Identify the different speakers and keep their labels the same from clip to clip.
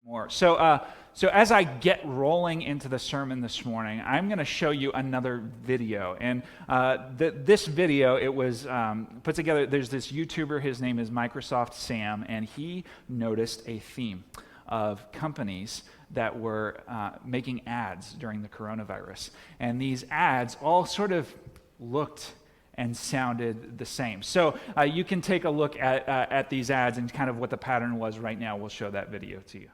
Speaker 1: more. So as I get rolling into the sermon this morning, I'm going to show you another video. And this video, it was put together, there's this YouTuber, his name is Microsoft Sam, and he noticed a theme of companies that were making ads during the coronavirus. And these ads all sort of looked and sounded the same. So you can take a look at these ads and kind of what the pattern was right now. We'll show that video to you.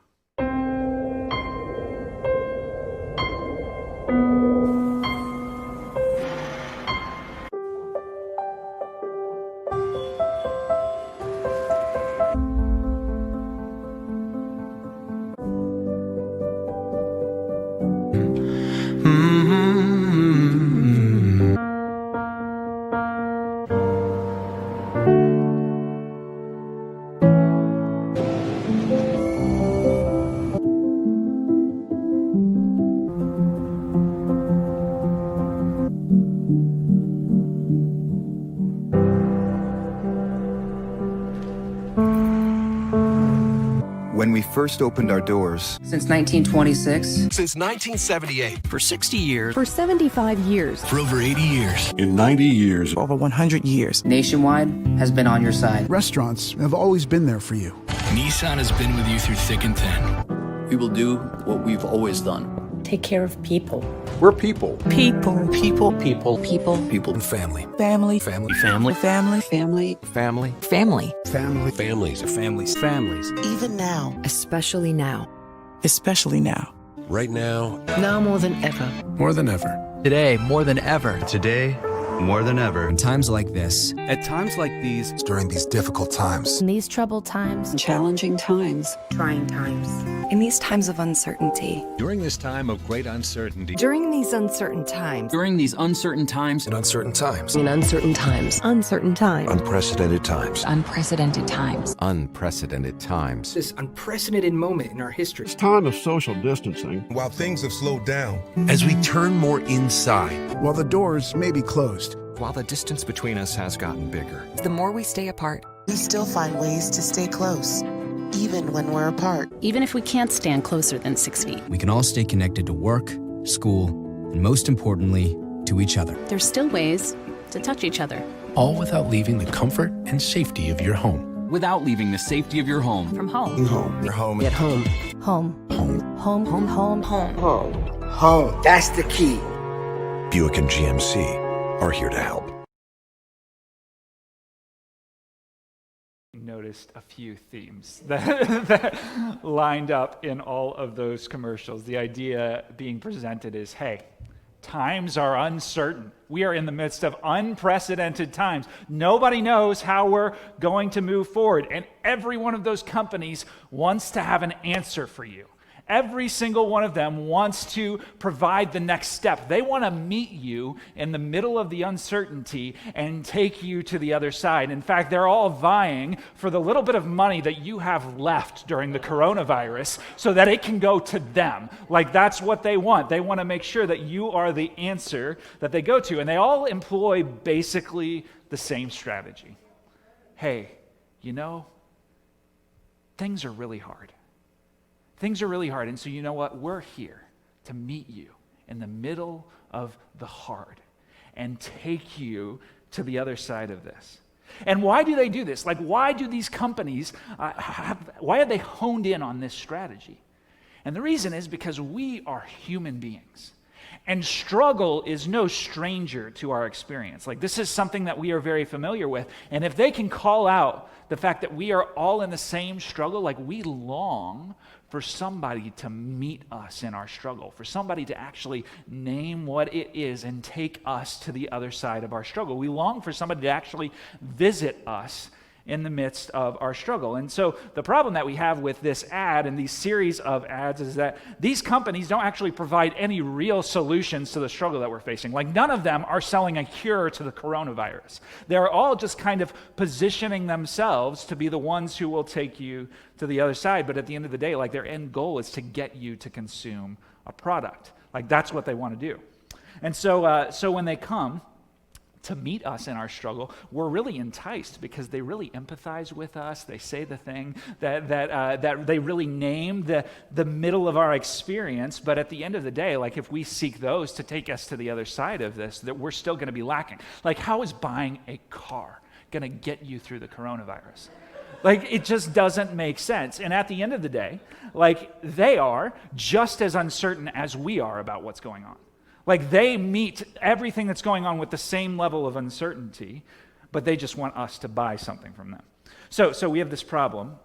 Speaker 2: When we first opened our doors.
Speaker 3: Since 1926.
Speaker 4: Since 1978.
Speaker 5: For 60 years.
Speaker 6: For 75 years.
Speaker 4: For over 80 years.
Speaker 7: In 90 years.
Speaker 8: Over 100 years.
Speaker 3: Nationwide has been on your side.
Speaker 9: Restaurants have always been there for you.
Speaker 5: Nissan has been with you through thick and thin.
Speaker 10: We will do what we've always done.
Speaker 6: Take care of people.
Speaker 7: We're people.
Speaker 6: People.
Speaker 10: People. People.
Speaker 6: People.
Speaker 10: People.
Speaker 4: Family.
Speaker 6: Family.
Speaker 4: Family.
Speaker 10: Family.
Speaker 6: Family.
Speaker 10: Family.
Speaker 4: Family.
Speaker 6: Family.
Speaker 9: Family.
Speaker 4: Families. Families.
Speaker 10: Families.
Speaker 6: Even now. Especially now.
Speaker 8: Especially now.
Speaker 4: Right now.
Speaker 6: Now more than ever.
Speaker 4: More than ever.
Speaker 5: Today, more than ever.
Speaker 11: Today, more than ever.
Speaker 12: In times like this.
Speaker 13: At times like these.
Speaker 7: During these difficult times.
Speaker 6: In these troubled times.
Speaker 14: Challenging times.
Speaker 6: Trying times.
Speaker 14: In these times of uncertainty.
Speaker 11: During this time of great uncertainty.
Speaker 6: During these uncertain times.
Speaker 5: During these uncertain times.
Speaker 4: In uncertain times.
Speaker 6: In uncertain times. Uncertain times.
Speaker 7: Unprecedented times.
Speaker 14: Unprecedented times.
Speaker 11: Unprecedented times.
Speaker 13: This unprecedented moment in our history.
Speaker 7: It's time of social distancing.
Speaker 15: While things have slowed down.
Speaker 4: As we turn more inside.
Speaker 9: While the doors may be closed.
Speaker 11: While the distance between us has gotten bigger.
Speaker 14: The more we stay apart,
Speaker 16: we still find ways to stay close, even when we're apart.
Speaker 6: Even if we can't stand closer than 6 feet.
Speaker 12: We can all stay connected to work, school, and most importantly, to each other.
Speaker 6: There's still ways to touch each other.
Speaker 4: All without leaving the comfort and safety of your home.
Speaker 5: Without leaving the safety of your home.
Speaker 6: From home.
Speaker 7: Home.
Speaker 15: Your home.
Speaker 6: At home. Home.
Speaker 7: Home.
Speaker 6: Home. Home. Home. Home.
Speaker 15: Home. Home. That's the key.
Speaker 7: Buick and GMC are here to help.
Speaker 1: Noticed a few themes that lined up in all of those commercials. The idea being presented is, hey, times are uncertain. We are in the midst of unprecedented times. Nobody knows how we're going to move forward. And every one of those companies wants to have an answer for you. Every single one of them wants to provide the next step. They want to meet you in the middle of the uncertainty and take you to the other side. In fact, they're all vying for the little bit of money that you have left during the coronavirus so that it can go to them. Like, that's what they want. They want to make sure that you are the answer that they go to. And they all employ basically the same strategy. Hey, you know, things are really hard. Things are really hard, and so you know what? We're here to meet you in the middle of the hard and take you to the other side of this. And why do they do this? Like, why do these companies, why have they honed in on this strategy? And the reason is because we are human beings. And struggle is no stranger to our experience. Like, this is something that we are very familiar with. And if they can call out the fact that we are all in the same struggle, like, we long for somebody to meet us in our struggle, for somebody to actually name what it is and take us to the other side of our struggle. We long for somebody to actually visit us in the midst of our struggle. And so the problem that we have with this ad and these series of ads is that these companies don't actually provide any real solutions to the struggle that we're facing. Like, none of them are selling a cure to the coronavirus. They're all just kind of positioning themselves to be the ones who will take you to the other side. But at the end of the day, like, their end goal is to get you to consume a product. Like, that's what they want to do. And so when they come to meet us in our struggle, we're really enticed because they really empathize with us. They say the thing that they really name the middle of our experience. But at the end of the day, like if we seek those to take us to the other side of this, that we're still going to be lacking. Like, how is buying a car going to get you through the coronavirus? Like, it just doesn't make sense. And at the end of the day, like, they are just as uncertain as we are about what's going on. Like, they meet everything that's going on with the same level of uncertainty, but they just want us to buy something from them. So we have this problem,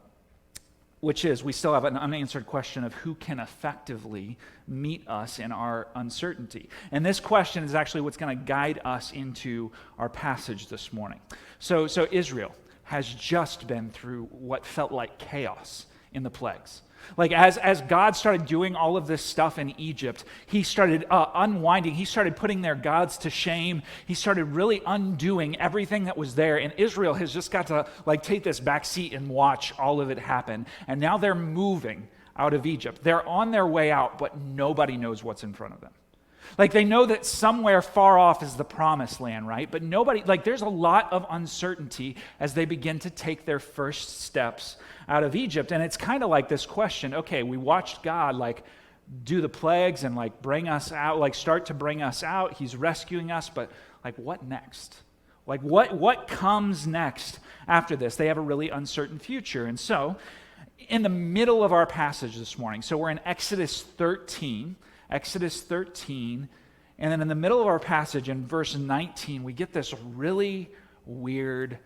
Speaker 1: which is we still have an unanswered question of who can effectively meet us in our uncertainty. And this question is actually what's going to guide us into our passage this morning. So Israel has just been through what felt like chaos in the plagues. Like as God started doing all of this stuff in Egypt, he started unwinding, he started putting their gods to shame, he started really undoing everything that was there, and Israel has just got to like take this back seat and watch all of it happen. And now they're moving out of Egypt. They're on their way out, but nobody knows what's in front of them. Like, they know that somewhere far off is the promised land, right? But nobody, like, there's a lot of uncertainty as they begin to take their first steps out of Egypt. And it's kind of like this question, okay, we watched God, like, do the plagues and, like, bring us out, like, start to bring us out. He's rescuing us, but, like, what next? Like, what comes next after this? They have a really uncertain future. And so, in the middle of our passage this morning, so we're in Exodus 13, and then in the middle of our passage in verse 19, we get this really weird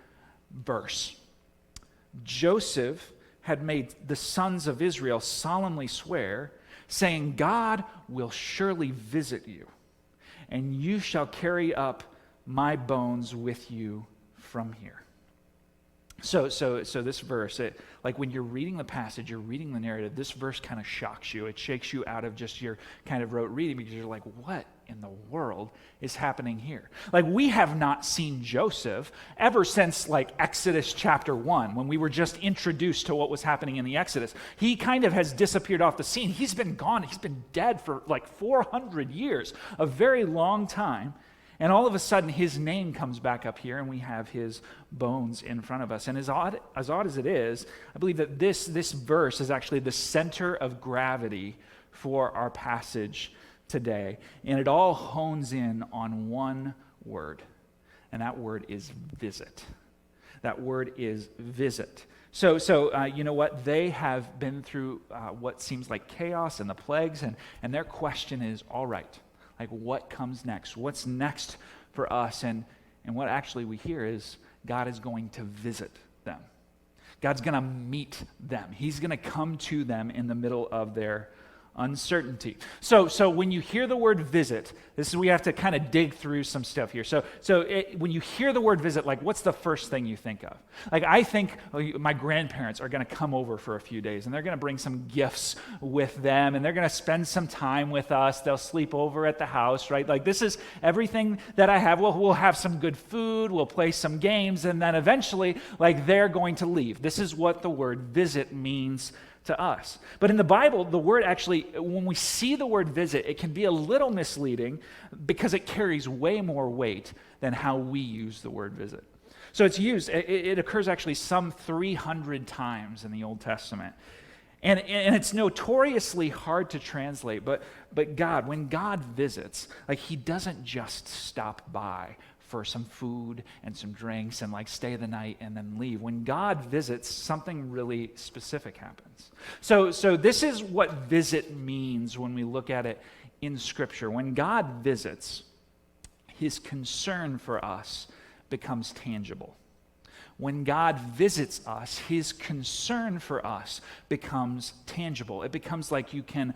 Speaker 1: verse. Joseph had made the sons of Israel solemnly swear, saying, God will surely visit you, and you shall carry up my bones with you from here. So this verse, like when you're reading the passage, you're reading the narrative, this verse kind of shocks you. It shakes you out of just your kind of rote reading because you're like, what in the world is happening here? Like, we have not seen Joseph ever since like Exodus chapter 1, when we were just introduced to what was happening in the Exodus. He kind of has disappeared off the scene. He's been gone. He's been dead for like 400 years, a very long time. And all of a sudden, his name comes back up here, and we have his bones in front of us. And as odd as it is, I believe that this verse is actually the center of gravity for our passage today. And it all hones in on one word, and that word is visit. That word is visit. So you know what? They have been through what seems like chaos and the plagues, and their question is, all right, like, what comes next? What's next for us? And what actually we hear is God is going to visit them. God's going to meet them. He's going to come to them in the middle of their uncertainty. So when you hear the word visit, we have to kind of dig through some stuff here. When you hear the word visit, like, what's the first thing you think of? Like, I think my grandparents are going to come over for a few days, and they're going to bring some gifts with them, and they're going to spend some time with us. They'll sleep over at the house, right? Like, this is everything that I have. We'll have some good food, we'll play some games, and then eventually, like, they're going to leave. This is what the word visit means to us. But in the Bible, the word actually, when we see the word visit, it can be a little misleading because it carries way more weight than how we use the word visit. So it's used, it occurs actually some 300 times in the Old Testament. And it's notoriously hard to translate, but God, when God visits, like, he doesn't just stop by for some food and some drinks and like stay the night and then leave. When God visits, something really specific happens. So this is what visit means when we look at it in Scripture. When God visits, his concern for us becomes tangible. When God visits us, his concern for us becomes tangible. It becomes like you can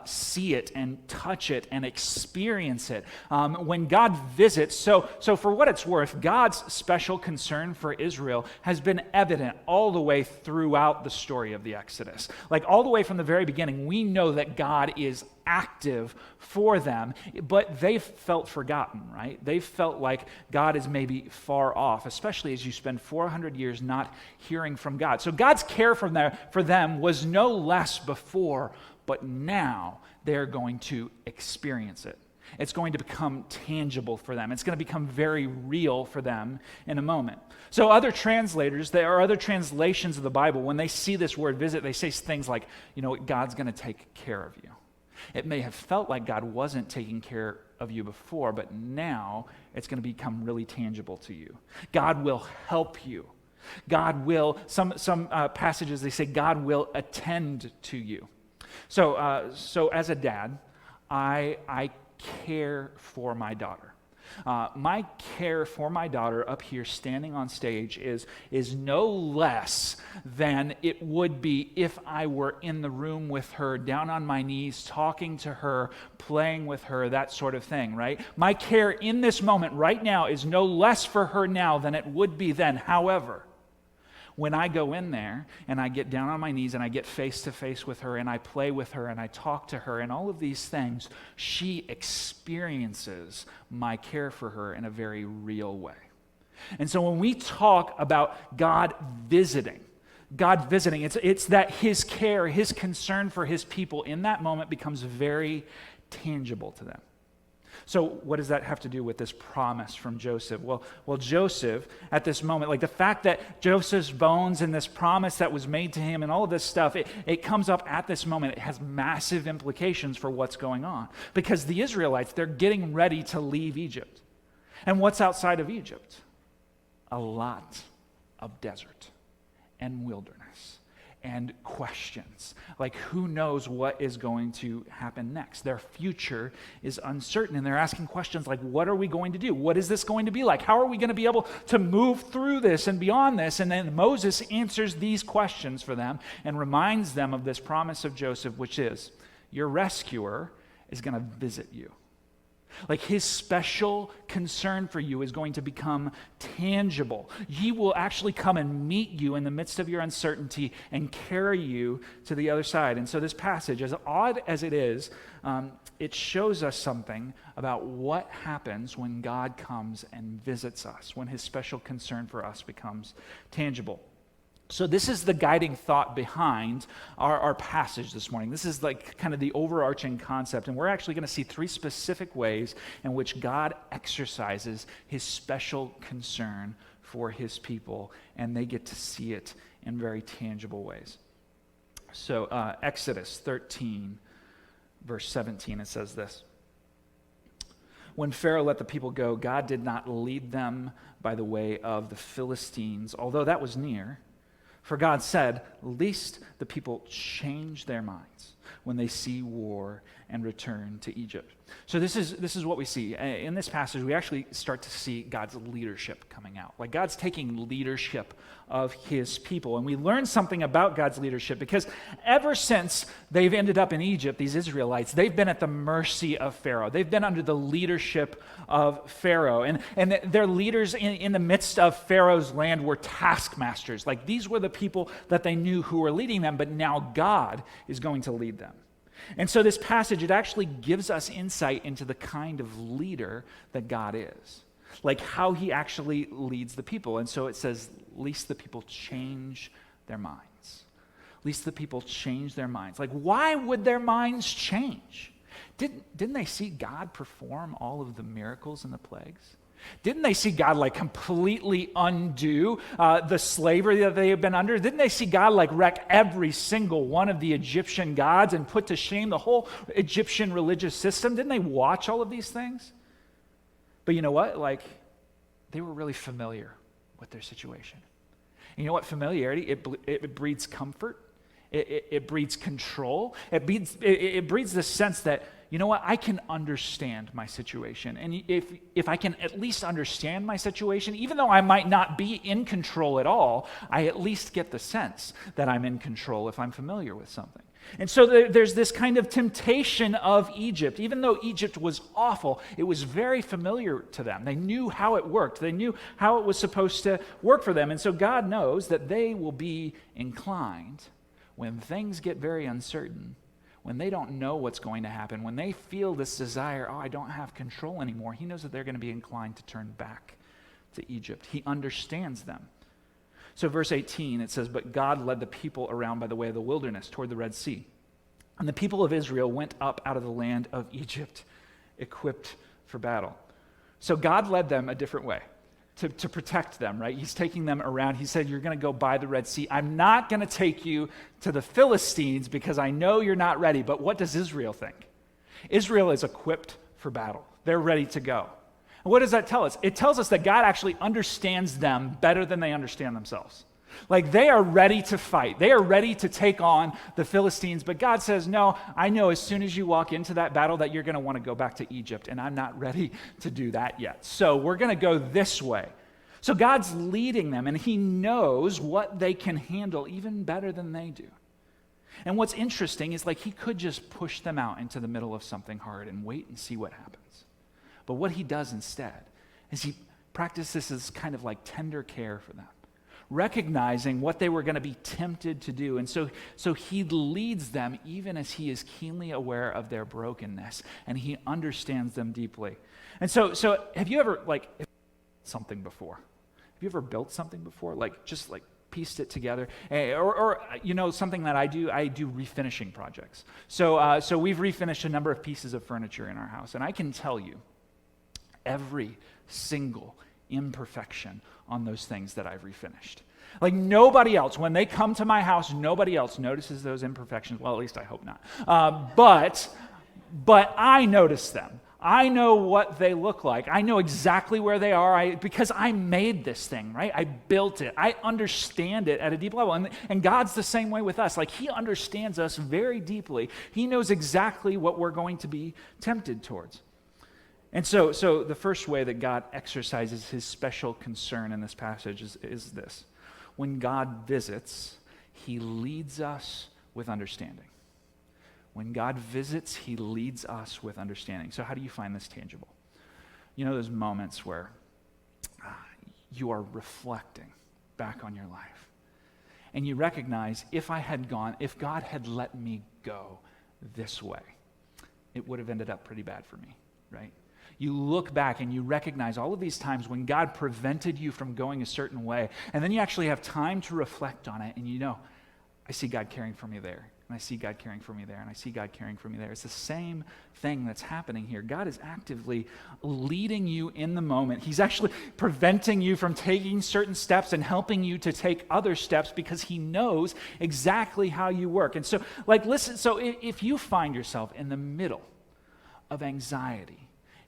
Speaker 1: see it and touch it and experience it. When God visits, so for what it's worth, God's special concern for Israel has been evident all the way throughout the story of the Exodus. Like, all the way from the very beginning, we know that God is active for them, but they felt forgotten, right? They felt like God is maybe far off, especially as you spend 400 years not hearing from God. So God's care for them was no less before, but now they're going to experience it. It's going to become tangible for them. It's going to become very real for them in a moment. So other translators, there are other translations of the Bible, when they see this word visit, they say things like, God's going to take care of you. It may have felt like God wasn't taking care of you before, but now it's going to become really tangible to you. God will help you. God will, some passages, they say God will attend to you. So as a dad, I care for my daughter. My care for my daughter up here standing on stage is no less than it would be if I were in the room with her, down on my knees, talking to her, playing with her, that sort of thing, right? My care in this moment right now is no less for her now than it would be then. However, when I go in there and I get down on my knees and I get face to face with her and I play with her and I talk to her and all of these things, she experiences my care for her in a very real way. And so when we talk about God visiting, it's that his care, his concern for his people in that moment becomes very tangible to them. So what does that have to do with this promise from Joseph? Well, Joseph, at this moment, like the fact that Joseph's bones and this promise that was made to him and all of this stuff, it comes up at this moment. It has massive implications for what's going on. Because the Israelites, they're getting ready to leave Egypt. And what's outside of Egypt? A lot of desert and wilderness and questions. Like, who knows what is going to happen next? Their future is uncertain, and they're asking questions like, what are we going to do? What is this going to be like? How are we going to be able to move through this and beyond this? And then Moses answers these questions for them and reminds them of this promise of Joseph, which is, your rescuer is going to visit you. Like, his special concern for you is going to become tangible. He will actually come and meet you in the midst of your uncertainty and carry you to the other side. And so this passage, as odd as it is, it shows us something about what happens when God comes and visits us, when his special concern for us becomes tangible. So this is the guiding thought behind our passage this morning. This is like kind of the overarching concept, and we're actually going to see three specific ways in which God exercises his special concern for his people, and they get to see it in very tangible ways. So Exodus 13, verse 17, it says this. When Pharaoh let the people go, God did not lead them by the way of the Philistines, although that was near. For God said, lest the people change their minds when they see war and return to Egypt. So this is what we see. In this passage, we actually start to see God's leadership coming out. Like, God's taking leadership of his people. And we learn something about God's leadership because ever since they've ended up in Egypt, these Israelites, they've been at the mercy of Pharaoh. They've been under the leadership of Pharaoh. And their leaders in the midst of Pharaoh's land were taskmasters. Like, these were the people that they knew who were leading them, but now God is going to lead them. And so this passage, it actually gives us insight into the kind of leader that God is. Like, how he actually leads the people. And so it says, lest the people change their minds. Lest the people change their minds. Like, why would their minds change? Didn't they see God perform all of the miracles and the plagues? Didn't they see God like completely undo the slavery that they had been under? Didn't they see God like wreck every single one of the Egyptian gods and put to shame the whole Egyptian religious system? Didn't they watch all of these things? But you know what? Like, they were really familiar with their situation. And you know what? Familiarity, it breeds comfort. It breeds control. It breeds the sense that, you know what, I can understand my situation. And if I can at least understand my situation, even though I might not be in control at all, I at least get the sense that I'm in control if I'm familiar with something. And so there's this kind of temptation of Egypt. Even though Egypt was awful, it was very familiar to them. They knew how it worked. They knew how it was supposed to work for them. And so God knows that they will be inclined, when things get very uncertain, when they don't know what's going to happen, when they feel this desire, I don't have control anymore, he knows that they're going to be inclined to turn back to Egypt. He understands them. So verse 18, it says, but God led the people around by the way of the wilderness toward the Red Sea. And the people of Israel went up out of the land of Egypt equipped for battle. So God led them a different way to protect them, right? He's taking them around. He said, you're going to go by the Red Sea. I'm not going to take you to the Philistines because I know you're not ready. But what does Israel think? Israel is equipped for battle. They're ready to go. And what does that tell us? It tells us that God actually understands them better than they understand themselves. Like, they are ready to fight. They are ready to take on the Philistines. But God says, no, I know as soon as you walk into that battle that you're going to want to go back to Egypt, and I'm not ready to do that yet. So we're going to go this way. So God's leading them, and he knows what they can handle even better than they do. And what's interesting is, like, he could just push them out into the middle of something hard and wait and see what happens. But what he does instead is he practices this kind of like tender care for them, recognizing what they were going to be tempted to do. And so he leads them even as he is keenly aware of their brokenness, and he understands them deeply. And so have you ever, like, something before? Have you ever built something before? Like, just like pieced it together? Or you know, something that I do refinishing projects. So we've refinished a number of pieces of furniture in our house, and I can tell you every single imperfection on those things that I've refinished. Like, nobody else, when they come to my house, nobody else notices those imperfections. Well, at least I hope not. But I notice them. I know what they look like. I know exactly where they are because I made this thing, right? I built it. I understand it at a deep level. And God's the same way with us. Like, he understands us very deeply. He knows exactly what we're going to be tempted towards. And so the first way that God exercises his special concern in this passage is this. When God visits, he leads us with understanding. When God visits, he leads us with understanding. So how do you find this tangible? You know those moments where you are reflecting back on your life, and you recognize, if God had let me go this way, it would have ended up pretty bad for me, right? You look back and you recognize all of these times when God prevented you from going a certain way, and then you actually have time to reflect on it, and you know, I see God caring for me there, and I see God caring for me there, and I see God caring for me there. It's the same thing that's happening here. God is actively leading you in the moment. He's actually preventing you from taking certain steps and helping you to take other steps because he knows exactly how you work. And so, like, listen, so if you find yourself in the middle of anxiety,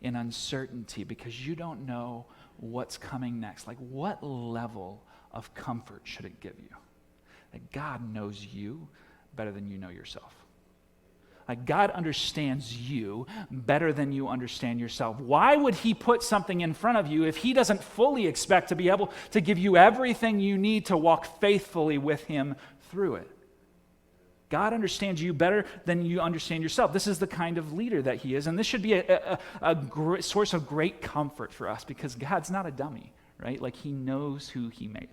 Speaker 1: in uncertainty, because you don't know what's coming next, like, what level of comfort should it give you? That God knows you better than you know yourself. Like, God understands you better than you understand yourself. Why would he put something in front of you if he doesn't fully expect to be able to give you everything you need to walk faithfully with him through it? God understands you better than you understand yourself. This is the kind of leader that he is, and this should be a source of great comfort for us because God's not a dummy, right? Like, he knows who he made.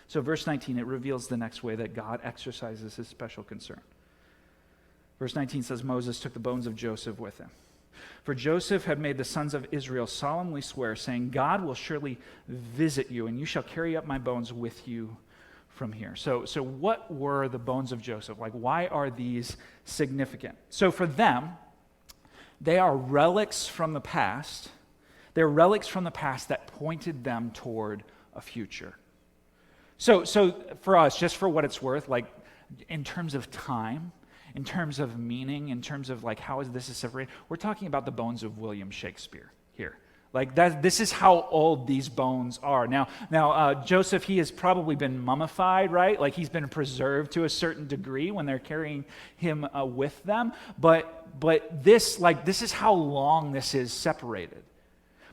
Speaker 1: So verse 19, it reveals the next way that God exercises his special concern. Verse 19 says, Moses took the bones of Joseph with him. For Joseph had made the sons of Israel solemnly swear, saying, God will surely visit you, and you shall carry up my bones with you from here. So what were the bones of Joseph? Like, why are these significant? So for them, they are relics from the past. They're relics from the past that pointed them toward a future. So for us, just for what it's worth, like, in terms of time, in terms of meaning, in terms of, like, how is this separated, we're talking about the bones of William Shakespeare here. Like, this is how old these bones are. Now, Joseph, he has probably been mummified, right? Like, he's been preserved to a certain degree when they're carrying him with them. But this is how long this is separated.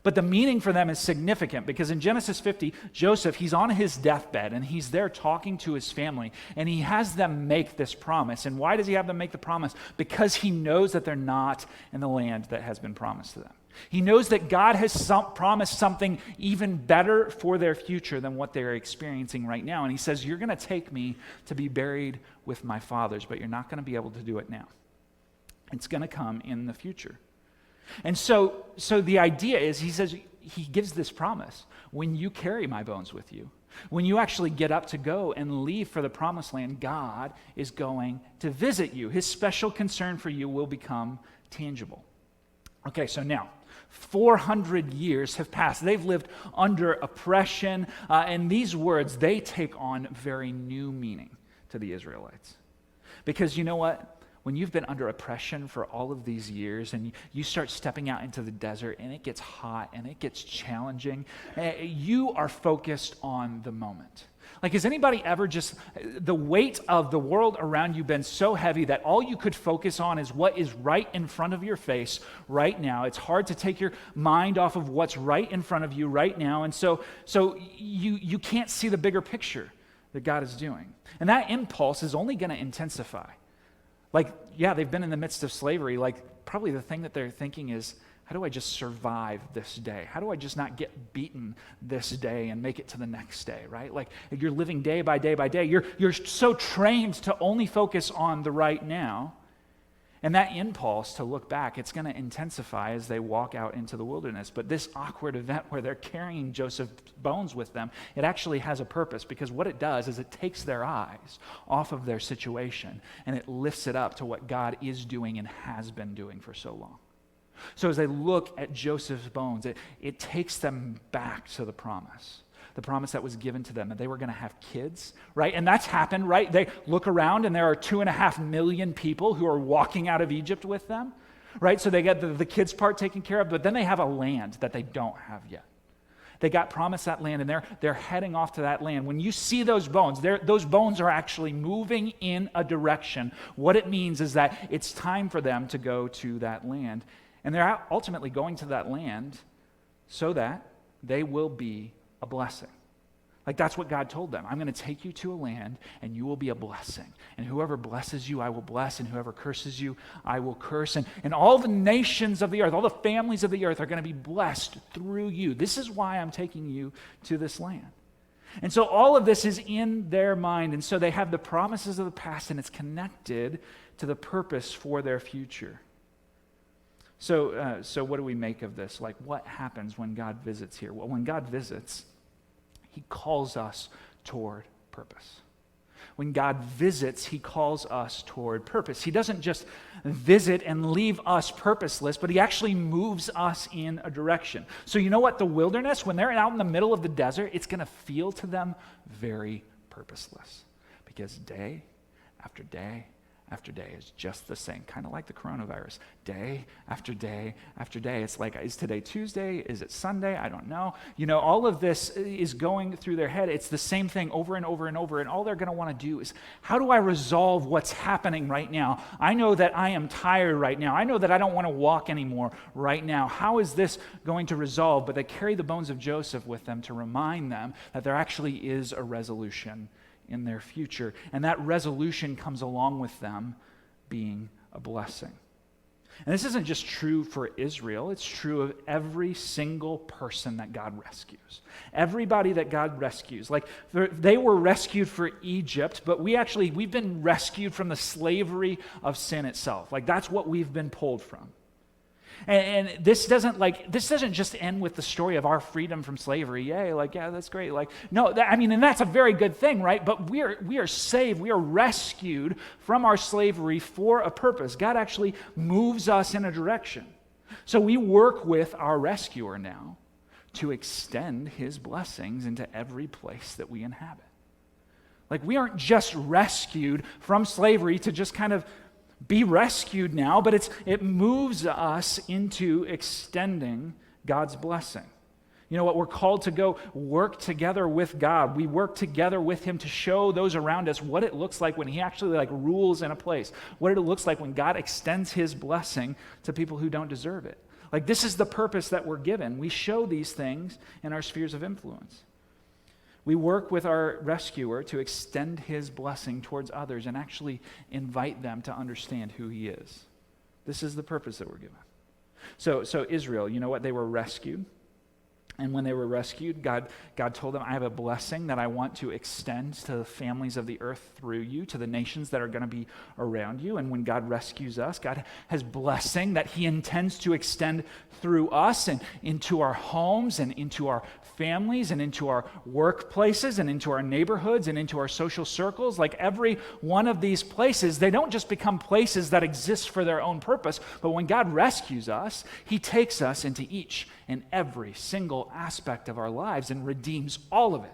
Speaker 1: But the meaning for them is significant because in Genesis 50, Joseph, he's on his deathbed and he's there talking to his family, and he has them make this promise. And why does he have them make the promise? Because he knows that they're not in the land that has been promised to them. He knows that God has promised something even better for their future than what they're experiencing right now. And he says, you're going to take me to be buried with my fathers, but you're not going to be able to do it now. It's going to come in the future. And so the idea is, he gives this promise. When you carry my bones with you, when you actually get up to go and leave for the promised land, God is going to visit you. His special concern for you will become tangible. Okay, so now, 400 years have passed. They've lived under oppression, and these words, they take on very new meaning to the Israelites. Because you know what? When you've been under oppression for all of these years and you start stepping out into the desert and it gets hot and it gets challenging, you are focused on the moment. Like, has anybody ever just, the weight of the world around you been so heavy that all you could focus on is what is right in front of your face right now? It's hard to take your mind off of what's right in front of you right now. And so you can't see the bigger picture that God is doing. And that impulse is only going to intensify. Like, yeah, they've been in the midst of slavery. Like, probably the thing that they're thinking is, how do I just survive this day? How do I just not get beaten this day and make it to the next day, right? Like, you're living day by day by day. You're so trained to only focus on the right now. And that impulse to look back, it's going to intensify as they walk out into the wilderness. But this awkward event where they're carrying Joseph's bones with them, it actually has a purpose, because what it does is it takes their eyes off of their situation and it lifts it up to what God is doing and has been doing for so long. So as they look at Joseph's bones, it takes them back to the promise that was given to them, that they were going to have kids, right? And that's happened, right? They look around and there are 2.5 million people who are walking out of Egypt with them, right? So they get the kids part taken care of, but then they have a land that they don't have yet. They got promised that land, and they're heading off to that land. When you see those bones are actually moving in a direction. What it means is that it's time for them to go to that land. And they're ultimately going to that land so that they will be a blessing. Like, that's what God told them. I'm going to take you to a land and you will be a blessing. And whoever blesses you, I will bless. And whoever curses you, I will curse. And all the nations of the earth, all the families of the earth are going to be blessed through you. This is why I'm taking you to this land. And so all of this is in their mind. And so they have the promises of the past, and it's connected to the purpose for their future. So what do we make of this? Like, what happens when God visits here? Well, when God visits, he calls us toward purpose. When God visits, he calls us toward purpose. He doesn't just visit and leave us purposeless, but he actually moves us in a direction. So you know what? The wilderness, when they're out in the middle of the desert, it's going to feel to them very purposeless, because day after day after day is just the same, kind of like the coronavirus. Day after day after day. It's like, is today Tuesday? Is it Sunday? I don't know. You know, all of this is going through their head. It's the same thing over and over and over, and all they're going to want to do is, how do I resolve what's happening right now? I know that I am tired right now. I know that I don't want to walk anymore right now. How is this going to resolve? But they carry the bones of Joseph with them to remind them that there actually is a resolution in their future. And that resolution comes along with them being a blessing. And this isn't just true for Israel, it's true of every single person that God rescues. Everybody that God rescues. Like, they were rescued for Egypt, but we've been rescued from the slavery of sin itself. Like, that's what we've been pulled from. And this doesn't just end with the story of our freedom from slavery. Yay, like, yeah, that's great. Like, no, and that's a very good thing, right? But we are saved, we are rescued from our slavery for a purpose. God actually moves us in a direction. So we work with our rescuer now to extend his blessings into every place that we inhabit. Like, we aren't just rescued from slavery to just kind of be rescued now, but it moves us into extending God's blessing. You know what? We're called to go work together with God. We work together with him to show those around us what it looks like when he actually rules in a place, what it looks like when God extends his blessing to people who don't deserve it. Like, this is the purpose that we're given. We show these things in our spheres of influence. We work with our rescuer to extend his blessing towards others and actually invite them to understand who he is. This is the purpose that we're given. So Israel, you know what? They were rescued. And when they were rescued, God told them, I have a blessing that I want to extend to the families of the earth through you, to the nations that are going to be around you. And when God rescues us, God has blessing that he intends to extend through us and into our homes and into our families and into our workplaces and into our neighborhoods and into our social circles. Like every one of these places, they don't just become places that exist for their own purpose, but when God rescues us, he takes us into each and every single aspect of our lives and redeems all of it.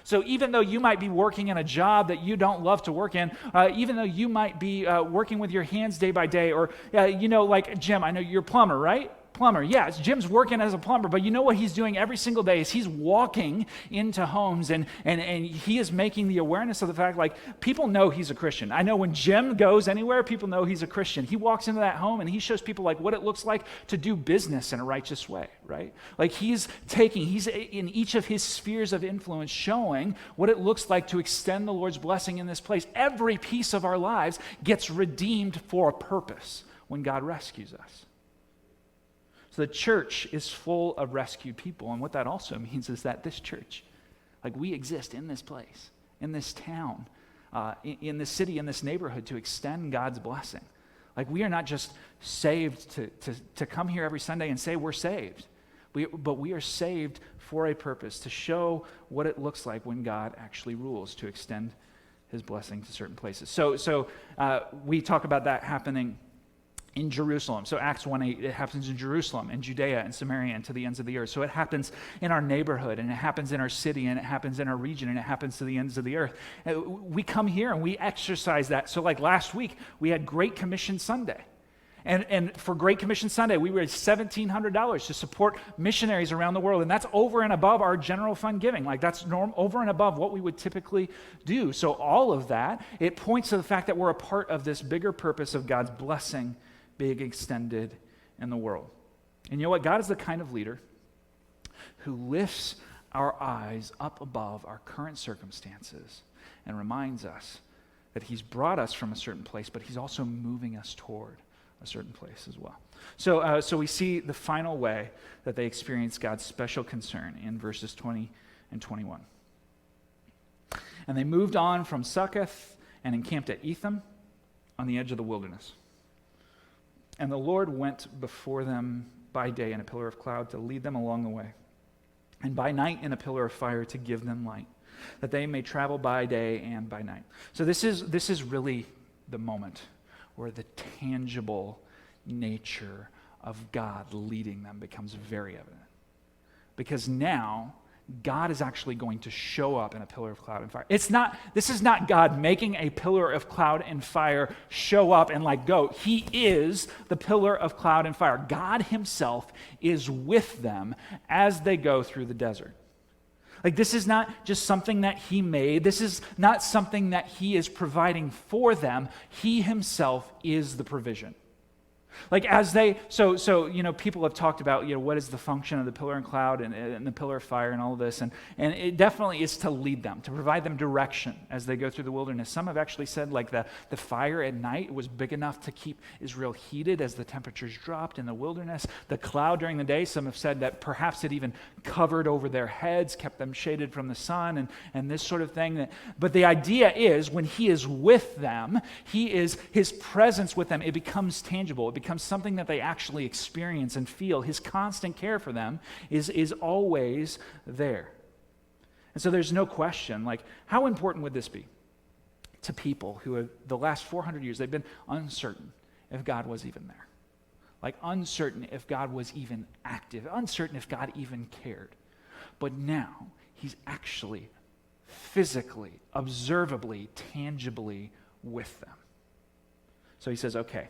Speaker 1: So even though you might be working in a job that you don't love to work in, even though you might be working with your hands day by day, or, like Jim, I know you're a plumber, right? Plumber, yes, Jim's working as a plumber, but you know what he's doing every single day is he's walking into homes and he is making the awareness of the fact, like, people know he's a Christian. I know when Jim goes anywhere, people know he's a Christian. He walks into that home and he shows people like what it looks like to do business in a righteous way, right? Like he's in each of his spheres of influence showing what it looks like to extend the Lord's blessing in this place. Every piece of our lives gets redeemed for a purpose when God rescues us. So the church is full of rescued people. And what that also means is that this church, like we exist in this place, in this town, in this city, in this neighborhood to extend God's blessing. Like we are not just saved to come here every Sunday and say we're saved, but we are saved for a purpose, to show what it looks like when God actually rules, to extend his blessing to certain places. So we talk about that happening in Jerusalem. So Acts 1:8, it happens in Jerusalem and Judea and Samaria and to the ends of the earth. So it happens in our neighborhood, and it happens in our city, and it happens in our region, and it happens to the ends of the earth. We come here and we exercise that. So like last week, we had Great Commission Sunday. And for Great Commission Sunday, we raised $1,700 to support missionaries around the world. And that's over and above our general fund giving. Like that's over and above what we would typically do. So all of that, it points to the fact that we're a part of this bigger purpose of God's blessing being extended in the world. And you know what? God is the kind of leader who lifts our eyes up above our current circumstances and reminds us that he's brought us from a certain place, but he's also moving us toward a certain place as well. So we see the final way that they experience God's special concern in verses 20 and 21. And they moved on from Succoth and encamped at Etham on the edge of the wilderness. And the Lord went before them by day in a pillar of cloud to lead them along the way, and by night in a pillar of fire to give them light, that they may travel by day and by night. So this is really the moment where the tangible nature of God leading them becomes very evident. Because now God is actually going to show up in a pillar of cloud and fire. This is not God making a pillar of cloud and fire show up and like go. He is the pillar of cloud and fire. God himself is with them as they go through the desert. Like this is not just something that he made. This is not something that he is providing for them. He himself is the provision. Like as they, so people have talked about, what is the function of the pillar and cloud and the pillar of fire and all of this. And it definitely is to lead them, to provide them direction as they go through the wilderness. Some have actually said like the fire at night was big enough to keep Israel heated as the temperatures dropped in the wilderness. The cloud during the day, some have said that perhaps it even covered over their heads, kept them shaded from the sun and this sort of thing. But the idea is when he is with them, his presence with them, it becomes tangible. It becomes something that they actually experience and feel. His constant care for them is always there. And so there's no question, like, how important would this be to people who have, the last 400 years, they've been uncertain if God was even there. Like, uncertain if God was even active, uncertain if God even cared. But now, he's actually physically, observably, tangibly with them. So he says, okay,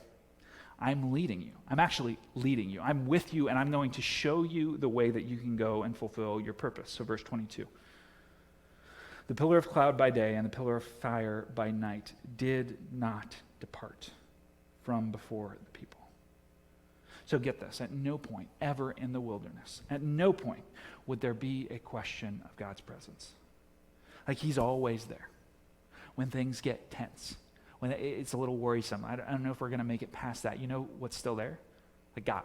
Speaker 1: I'm leading you. I'm actually leading you. I'm with you, and I'm going to show you the way that you can go and fulfill your purpose. So verse 22. The pillar of cloud by day and the pillar of fire by night did not depart from before the people. So get this, at no point ever in the wilderness, at no point would there be a question of God's presence. Like he's always there. When things get tense, when it's a little worrisome, I don't know if we're going to make it past that. You know what's still there? Like God.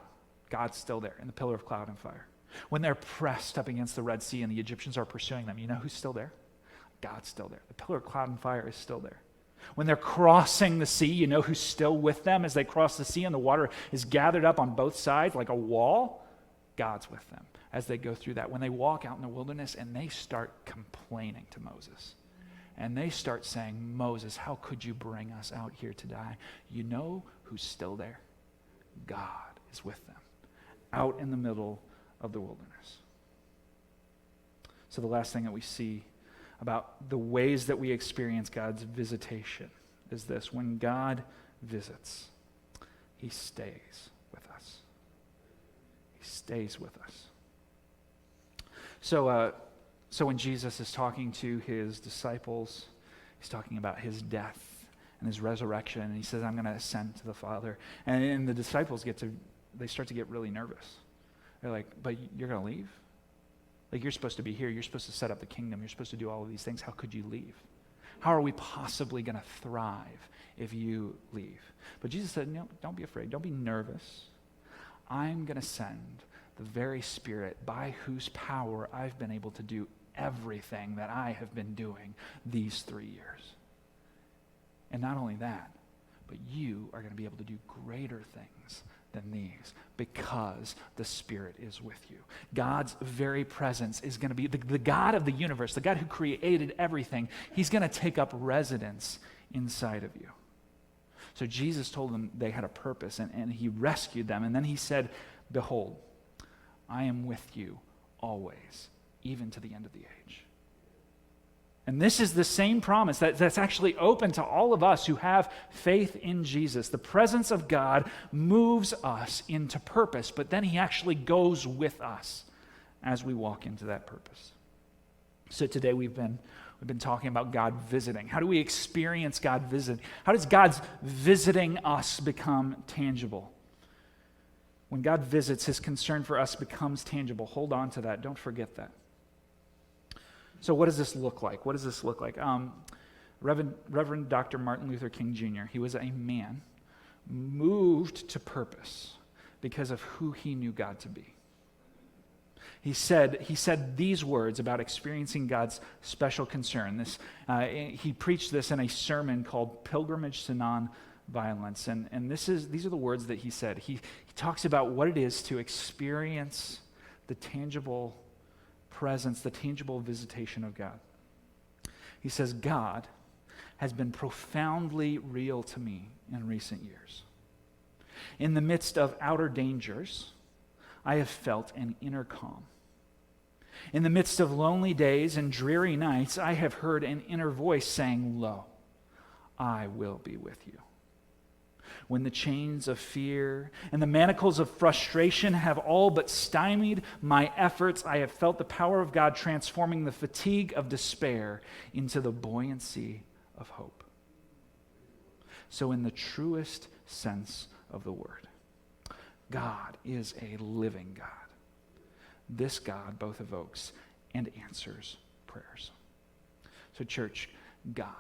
Speaker 1: God's still there in the pillar of cloud and fire. When they're pressed up against the Red Sea and the Egyptians are pursuing them, you know who's still there? God's still there. The pillar of cloud and fire is still there. When they're crossing the sea, you know who's still with them as they cross the sea and the water is gathered up on both sides like a wall? God's with them as they go through that. When they walk out in the wilderness and they start complaining to Moses, and they start saying, Moses, how could you bring us out here to die? You know who's still there? God is with them, out in the middle of the wilderness. So the last thing that we see about the ways that we experience God's visitation is this: when God visits, he stays with us. He stays with us. So when Jesus is talking to his disciples, he's talking about his death and his resurrection, and he says, I'm going to ascend to the Father. And the disciples they start to get really nervous. They're like, but you're going to leave? Like, you're supposed to be here. You're supposed to set up the kingdom. You're supposed to do all of these things. How could you leave? How are we possibly going to thrive if you leave? But Jesus said, no, don't be afraid. Don't be nervous. I'm going to send the very Spirit by whose power I've been able to do everything that I have been doing these 3 years. And not only that, but you are going to be able to do greater things than these because the Spirit is with you. God's very presence is going to be the God of the universe, the God who created everything. He's going to take up residence inside of you. So Jesus told them they had a purpose, and he rescued them. And then he said, behold, I am with you always, even to the end of the age. And this is the same promise that's actually open to all of us who have faith in Jesus. The presence of God moves us into purpose, but then he actually goes with us as we walk into that purpose. So today we've been talking about God visiting. How do we experience God visiting? How does God's visiting us become tangible? When God visits, his concern for us becomes tangible. Hold on to that. Don't forget that. So what does this look like? What does this look like? Reverend Dr. Martin Luther King Jr., he was a man moved to purpose because of who he knew God to be. He said these words about experiencing God's special concern. He preached this in a sermon called Pilgrimage to Non-Violence. And these are the words that he said. He talks about what it is to experience the tangible presence, the tangible visitation of God. He says, God has been profoundly real to me in recent years. In the midst of outer dangers, I have felt an inner calm. In the midst of lonely days and dreary nights, I have heard an inner voice saying, lo, I will be with you. When the chains of fear and the manacles of frustration have all but stymied my efforts, I have felt the power of God transforming the fatigue of despair into the buoyancy of hope. So in the truest sense of the word, God is a living God. This God both evokes and answers prayers. So church, God,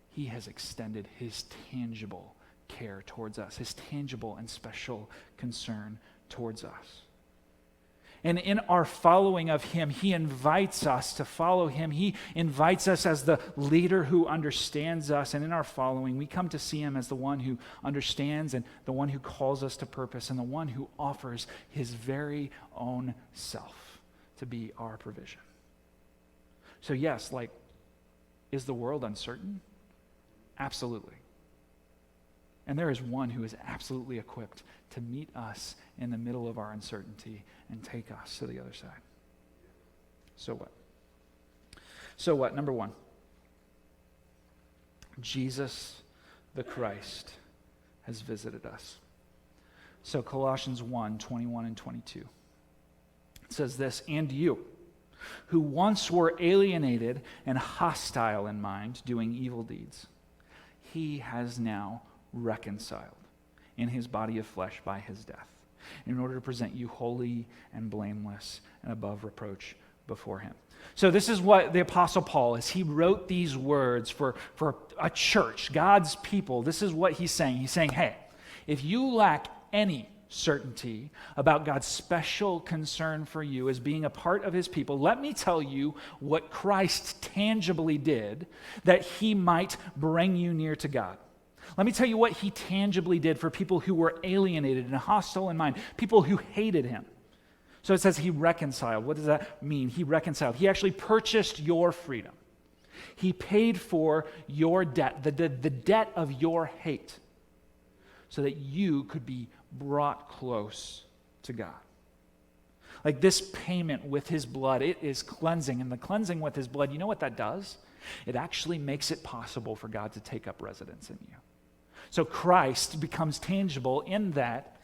Speaker 1: he has extended his tangible care towards us, his tangible and special concern towards us. And in our following of him, he invites us to follow him. He invites us as the leader who understands us. And in our following, we come to see him as the one who understands and the one who calls us to purpose and the one who offers his very own self to be our provision. So yes, is the world uncertain? Absolutely. And there is one who is absolutely equipped to meet us in the middle of our uncertainty and take us to the other side. So what? So what? Number one, Jesus the Christ has visited us. So Colossians 1:21 and 22. It says this, and you, who once were alienated and hostile in mind, doing evil deeds, he has now reconciled in his body of flesh by his death, in order to present you holy and blameless and above reproach before him. So this is what the Apostle Paul, as he wrote these words for a church, God's people, this is what he's saying. He's saying, hey, if you lack any certainty about God's special concern for you as being a part of his people, let me tell you what Christ tangibly did that he might bring you near to God. Let me tell you what he tangibly did for people who were alienated and hostile in mind, people who hated him. So it says he reconciled. What does that mean? He reconciled. He actually purchased your freedom. He paid for your debt, the debt of your hate, so that you could be brought close to God. Like this payment with his blood, it is cleansing. And the cleansing with his blood, you know what that does? It actually makes it possible for God to take up residence in you. So Christ becomes tangible in that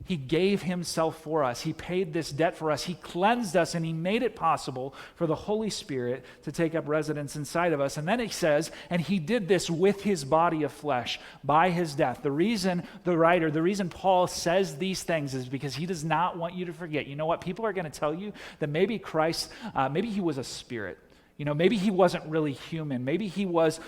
Speaker 1: he gave himself for us. He paid this debt for us. He cleansed us, and he made it possible for the Holy Spirit to take up residence inside of us. And then he says, and he did this with his body of flesh by his death. The reason Paul says these things is because he does not want you to forget. You know what? People are going to tell you that maybe Christ, maybe he was a spirit. You know, maybe he wasn't really human. Maybe he was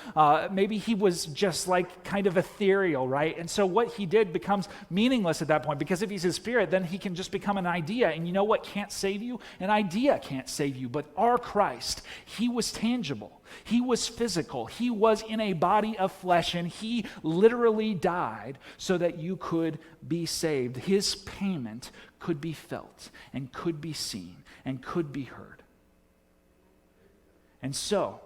Speaker 1: just like kind of ethereal, right? And so what he did becomes meaningless at that point, because if he's a spirit, then he can just become an idea. And you know what can't save you? An idea can't save you. But our Christ, he was tangible. He was physical. He was in a body of flesh, and he literally died so that you could be saved. His payment could be felt and could be seen and could be heard. And so,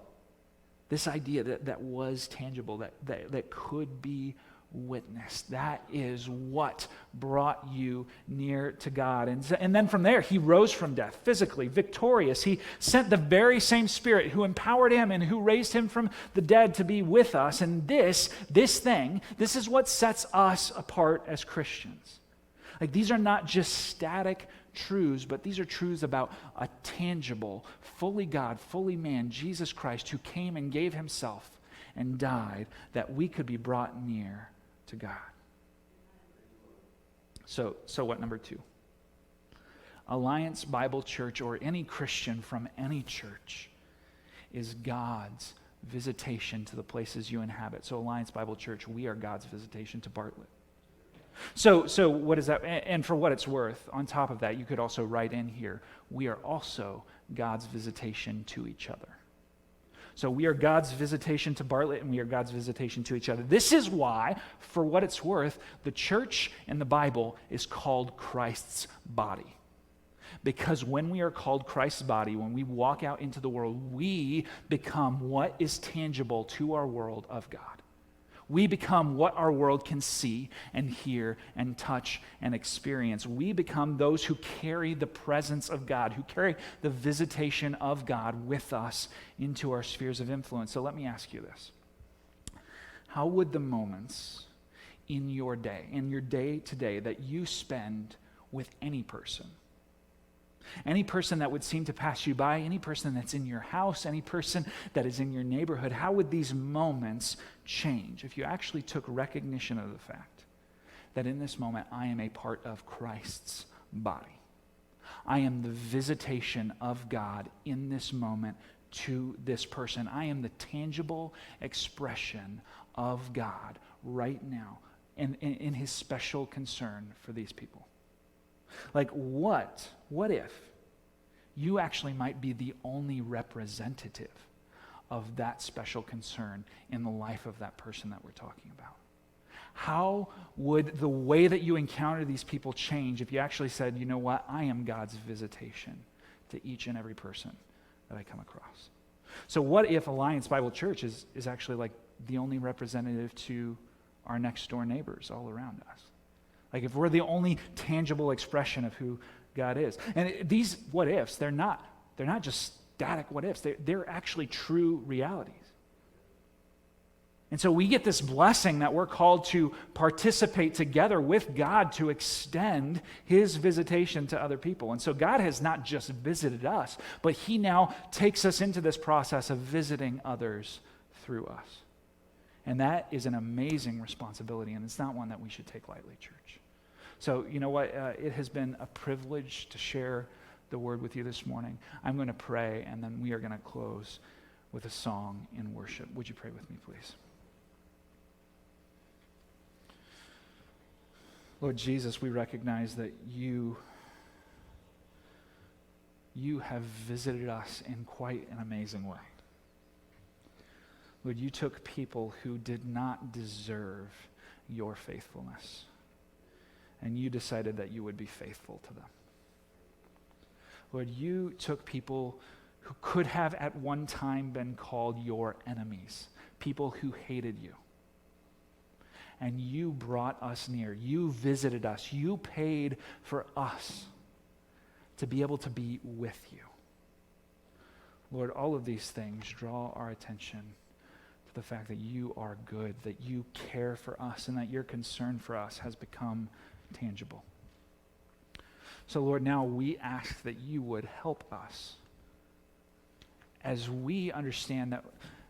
Speaker 1: this idea that was tangible, that could be witnessed, that is what brought you near to God. And then from there, he rose from death, physically, victorious. He sent the very same Spirit who empowered him and who raised him from the dead to be with us. And this is what sets us apart as Christians. Like, these are not just static truths, but these are truths about a tangible, fully God, fully man, Jesus Christ, who came and gave himself and died that we could be brought near to God. So what, number 2? Alliance Bible Church, or any Christian from any church, is God's visitation to the places you inhabit. So Alliance Bible Church, we are God's visitation to Bartlett. So what is that? And for what it's worth, on top of that, you could also write in here, we are also God's visitation to each other. So we are God's visitation to Bartlett, and we are God's visitation to each other. This is why, for what it's worth, the church in the Bible is called Christ's body. Because when we are called Christ's body, when we walk out into the world, we become what is tangible to our world of God. We become what our world can see and hear and touch and experience. We become those who carry the presence of God, who carry the visitation of God with us into our spheres of influence. So let me ask you this. How would the moments in your day today that you spend with any person that would seem to pass you by, any person that's in your house, any person that is in your neighborhood, how would these moments change if you actually took recognition of the fact that in this moment I am a part of Christ's body? I am the visitation of God in this moment to this person. I am the tangible expression of God right now in his special concern for these people. Like, what if you actually might be the only representative of that special concern in the life of that person that we're talking about? How would the way that you encounter these people change if you actually said, you know what, I am God's visitation to each and every person that I come across? So what if Alliance Bible Church is actually like the only representative to our next door neighbors all around us? Like, if we're the only tangible expression of who God is. And these what ifs, they're not just static what ifs. They're actually true realities. And so we get this blessing that we're called to participate together with God to extend his visitation to other people. And so God has not just visited us, but he now takes us into this process of visiting others through us. And that is an amazing responsibility, and it's not one that we should take lightly, church. So, you know what? It has been a privilege to share the word with you this morning. I'm going to pray, and then we are going to close with a song in worship. Would you pray with me, please? Lord Jesus, we recognize that you have visited us in quite an amazing way. Lord, you took people who did not deserve your faithfulness, and you decided that you would be faithful to them. Lord, you took people who could have at one time been called your enemies, people who hated you, and you brought us near. You visited us. You paid for us to be able to be with you. Lord, all of these things draw our attention to the fact that you are good, that you care for us, and that your concern for us has become tangible. So, Lord, now we ask that you would help us as we understand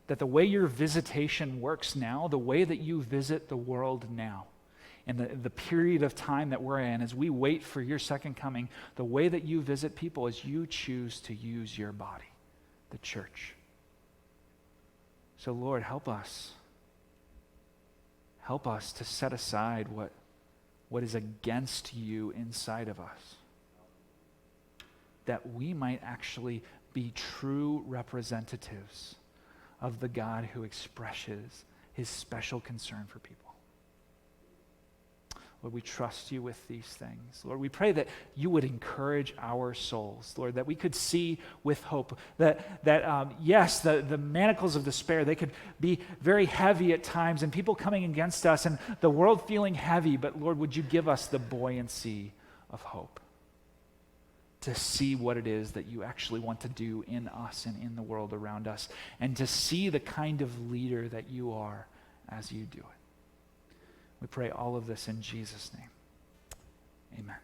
Speaker 1: that the way your visitation works now, the way that you visit the world now, in the period of time that we're in, as we wait for your second coming, the way that you visit people is you choose to use your body, the church. So, Lord, help us. Help us to set aside what is against you inside of us, that we might actually be true representatives of the God who expresses his special concern for people. Lord, we trust you with these things. Lord, we pray that you would encourage our souls, Lord, that we could see with hope that yes, the manacles of despair, they could be very heavy at times, and people coming against us and the world feeling heavy, but Lord, would you give us the buoyancy of hope to see what it is that you actually want to do in us and in the world around us, and to see the kind of leader that you are as you do it. We pray all of this in Jesus' name. Amen.